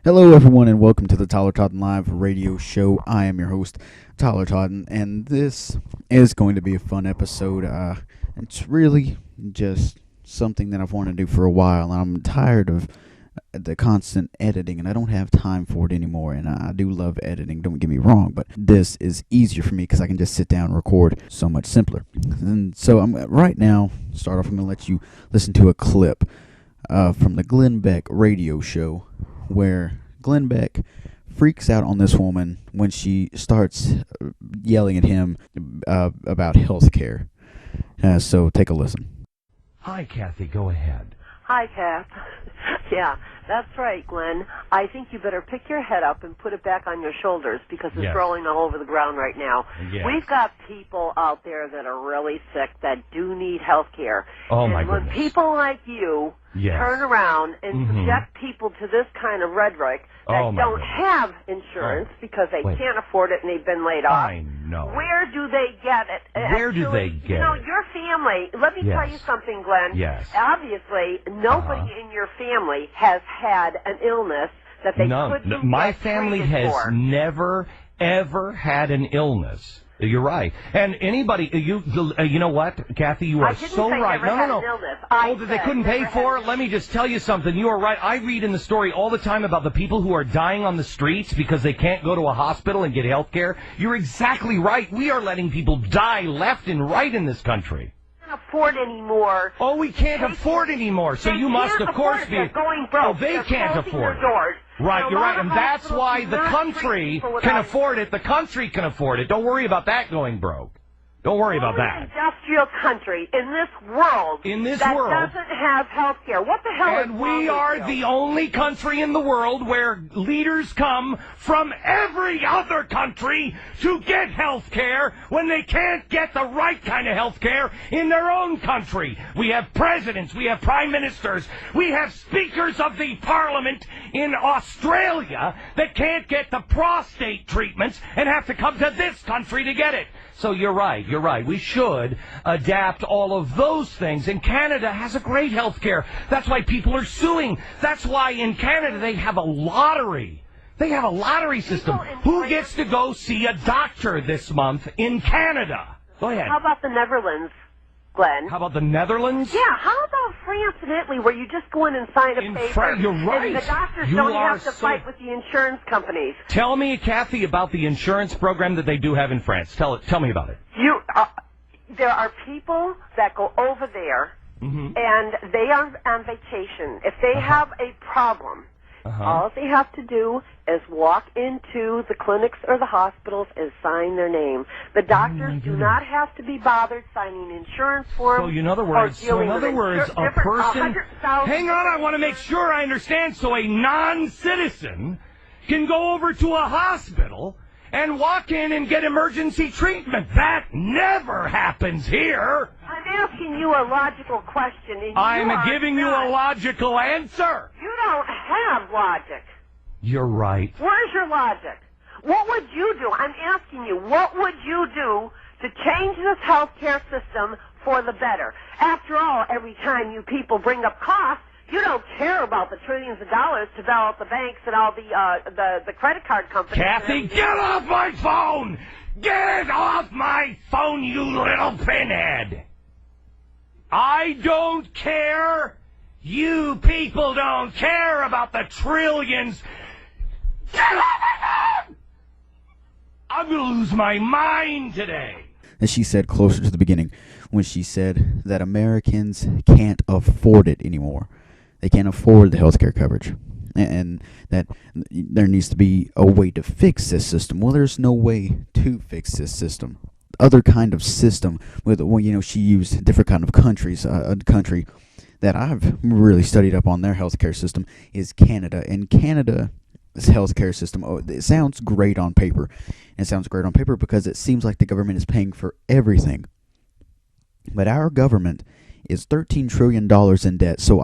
Hello, everyone, and welcome to the Totten Live radio show. I am your host, Totten, and this is going to be a fun episode. It's really just something that I've wanted to do for a while, and I'm tired of the constant editing, and I don't have time for it anymore. And I do love editing, don't get me wrong, but this is easier for me because I can just sit down and record so much simpler. And so I'm right now, I'm going to let you listen to a clip from the Glenn Beck radio show, where Glenn Beck freaks out on this woman when she starts yelling at him about health care. So take a listen. Hi, Kathy. Go ahead. Hi, Kath. Yeah, that's right, Glenn. I think you better pick your head up and put it back on your shoulders because it's Yes. rolling all over the ground right now. Yes. We've got people out there that are really sick that do need health care. Oh, my and when goodness. people like you Yes. turn around and subject people to this kind of rhetoric that Oh, my don't goodness. have insurance because they Wait. can't afford it and they've been laid off. I know. Where do they get it? Where do they get it? Your family, let me tell Yes. you something, Glenn. Yes. Obviously, nobody in your family has had an illness that they couldn't My get family treated has for. never, ever had an illness. You're right. And anybody, you know what, Kathy, you are I didn't so say right. never had an illness. I That they said couldn't pay never for had it? Let me just tell you something. You are right. I read in the story all the time about the people who are dying on the streets because they can't go to a hospital and get health care. You're exactly right. We are letting people die left and right in this country. Can't afford anymore. Oh, we can't afford anymore. So They you must, can't of course, afford it. be. They're going broke. Oh, they They're can't closing afford their doors. it. Right, And a you're lot right, of and that's hospitals why do the not country treat people can without afford it. The country can afford it. Don't worry about that going broke. Don't worry about Only that. industrial country in this world that doesn't have health care. What the hell is And wrong we with are you? the only country in the world where leaders come from every other country to get health care when they can't get the right kind of health care in their own country. We have presidents, we have prime ministers, we have speakers of the parliament in Australia that can't get the prostate treatments and have to come to this country to get it. So you're right. We should adapt all of those things. And Canada has a great health care. That's why people are suing. That's why in Canada they have a lottery. They have a lottery system. Who gets to go see a doctor this month in Canada? Go ahead. How about the Netherlands, Glenn? How about the Netherlands? Yeah, how about France and Italy where you just go in and sign a paper? You're right. And the doctors You don't are have to so- fight with the insurance companies. Tell me, Kathy, about the insurance program that they do have in France. Tell me about it. There are people that go over there and they are on vacation. If they have a problem, all they have to do is walk into the clinics or the hospitals and sign their name. The doctors do not have to be bothered signing insurance forms. So in other words, a person... 100,000 Hang on, I want to make sure I understand. So a non-citizen can go over to a hospital and walk in and get emergency treatment. That never happens here. I'm asking you a logical question. And I'm giving you a logical answer. You don't have logic. You're right. Where's your logic? What would you do? I'm asking you, what would you do to change this healthcare system for the better? After all, every time you people bring up costs, you don't care about the trillions of dollars to bail out the banks and all the credit card companies. Kathy, get off my phone! Get off my phone, you little pinhead! I don't care. You people don't care about the trillions. Get off my phone! I'm going to lose my mind today. As she said closer to the beginning, when she said that Americans can't afford it anymore. They can't afford the health care coverage. And that there needs to be a way to fix this system. Well, there's no way to fix this system. Other kind of system, she used different kind of countries. A country that I've really studied up on their healthcare system is Canada. And Canada's healthcare system, it sounds great on paper. It sounds great on paper because it seems like the government is paying for everything. But our government is $13 trillion in debt. So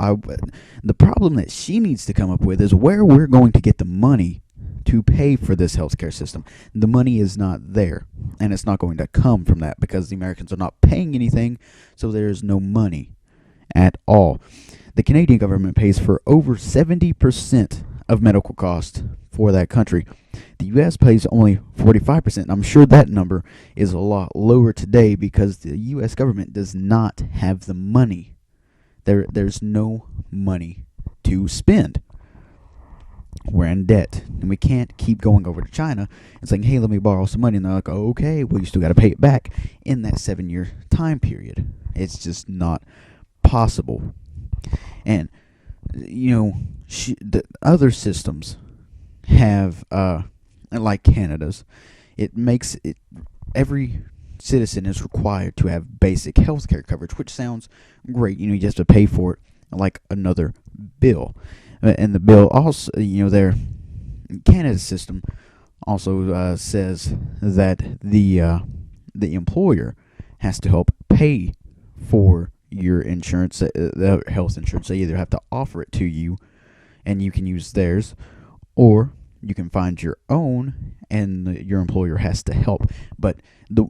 the problem that she needs to come up with is where we're going to get the money to pay for this healthcare system. The money is not there, and it's not going to come from that because the Americans are not paying anything, so there's no money at all. The Canadian government pays for over 70% of medical costs for that country. The U.S. pays only 45%. I'm sure that number is a lot lower today because the U.S. government does not have the money. There's no money to spend. We're in debt, and we can't keep going over to China and saying, hey, let me borrow some money. And they're like, okay, well, you still got to pay it back in that 7-year time period. It's just not possible. And, the other systems have, like Canada's, it makes it, every citizen is required to have basic health care coverage, which sounds great. You just have to pay for it like another bill. And the bill also, their Canada's system also says that the employer has to help pay for your insurance, the health insurance. They either have to offer it to you, and you can use theirs, or you can find your own, and your employer has to help. But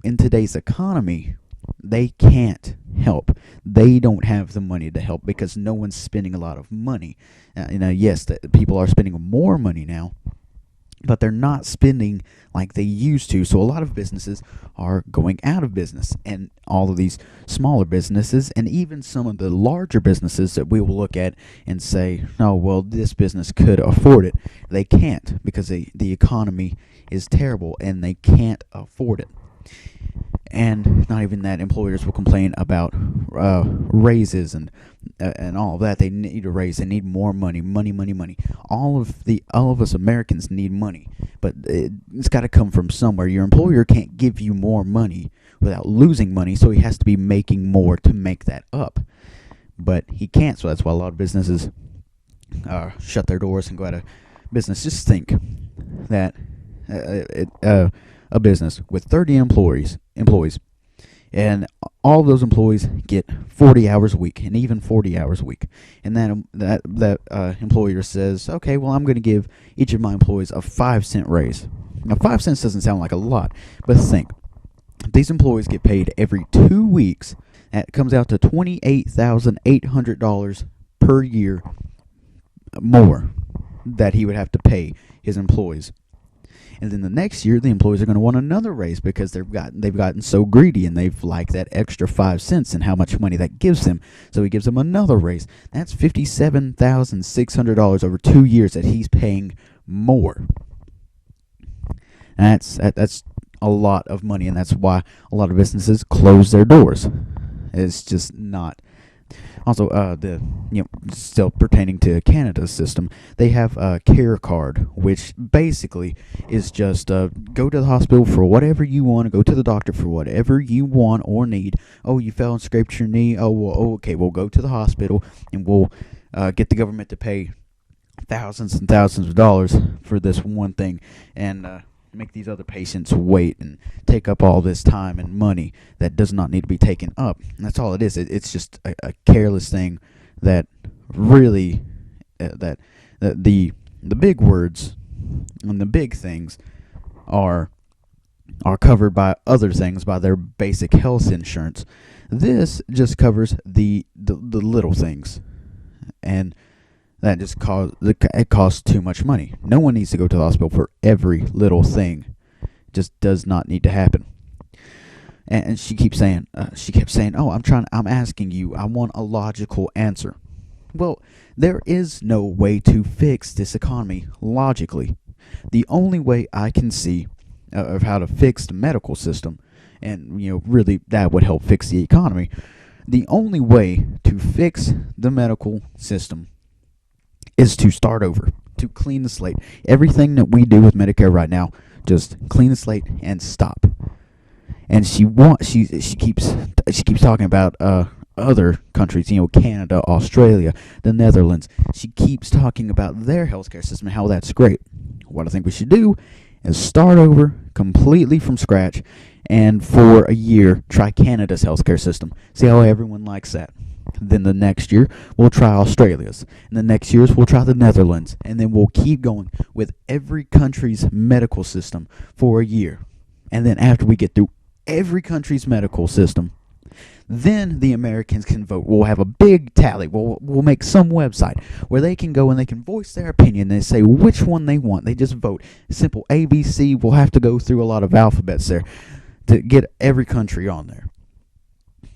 in today's economy, they can't help. They don't have the money to help because no one's spending a lot of money. Yes, people are spending more money now, but they're not spending like they used to. So a lot of businesses are going out of business, and all of these smaller businesses and even some of the larger businesses that we will look at and say, oh, well, this business could afford it. They can't because the economy is terrible and they can't afford it. And not even that, employers will complain about raises and all of that. They need a raise. They need more money. All of us Americans need money, but it's got to come from somewhere. Your employer can't give you more money without losing money, so he has to be making more to make that up. But he can't, so that's why a lot of businesses shut their doors and go out of business. Just think that a business with 30 employees, and all of those employees get 40 hours a week, and even 40 hours a week. And that employer says, okay, well, I'm going to give each of my employees a 5-cent raise. Now, 5 cents doesn't sound like a lot, but think, these employees get paid every 2 weeks. That comes out to $28,800 per year more that he would have to pay his employees. And then the next year, the employees are going to want another raise because they've gotten so greedy, and they've liked that extra 5 cents and how much money that gives them. So he gives them another raise. That's $57,600 over 2 years that he's paying more. That's a lot of money, and that's why a lot of businesses close their doors. It's just not. Also, still pertaining to Canada's system, they have a care card, which basically is just go to the hospital for whatever you want, go to the doctor for whatever you want or need. Oh, you fell and scraped your knee. Okay, we'll go to the hospital, and we'll get the government to pay thousands and thousands of dollars for this one thing, and make these other patients wait and take up all this time and money that does not need to be taken up. And that's all it is. It's just a careless thing that really the big words and the big things are covered by other things, by their basic health insurance. This just covers the little things, and that just costs too much money. No one needs to go to the hospital for every little thing. It just does not need to happen. And she kept saying, "Oh, I'm asking you. I want a logical answer." Well, there is no way to fix this economy logically. The only way I can see of how to fix the medical system, and really that would help fix the economy. The only way to fix the medical system is to start over, to clean the slate. Everything that we do with Medicare right now, just clean the slate and stop. And she keeps talking about other countries, Canada, Australia, the Netherlands. She keeps talking about their healthcare system and how that's great. What I think we should do is start over completely from scratch, and for a year try Canada's healthcare system. See how everyone likes that. Then the next year, we'll try Australia's. And the next years, we'll try the Netherlands. And then we'll keep going with every country's medical system for a year. And then after we get through every country's medical system, Then the Americans can vote. We'll have a big tally. We'll make some website where they can go and they can voice their opinion. They say which one they want. They just vote. Simple ABC. We'll have to go through a lot of alphabets there to get every country on there.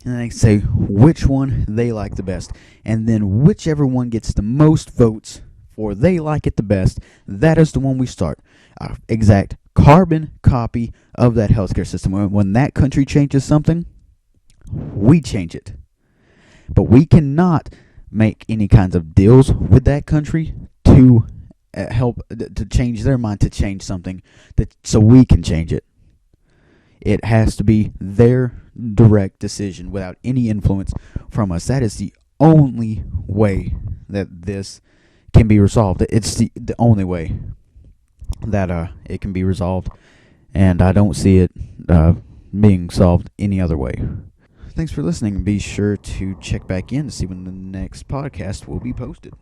And they say which one they like the best. And then whichever one gets the most votes for they like it the best, that is the one we start. Exact carbon copy of that healthcare system. When that country changes something, we change it. But we cannot make any kinds of deals with that country to help to change their mind to change something so we can change it. It has to be their direct decision without any influence from us. That is the only way that this can be resolved. It's the only way that it can be resolved, and I don't see it being solved any other way. Thanks for listening. Be sure to check back in to see when the next podcast will be posted.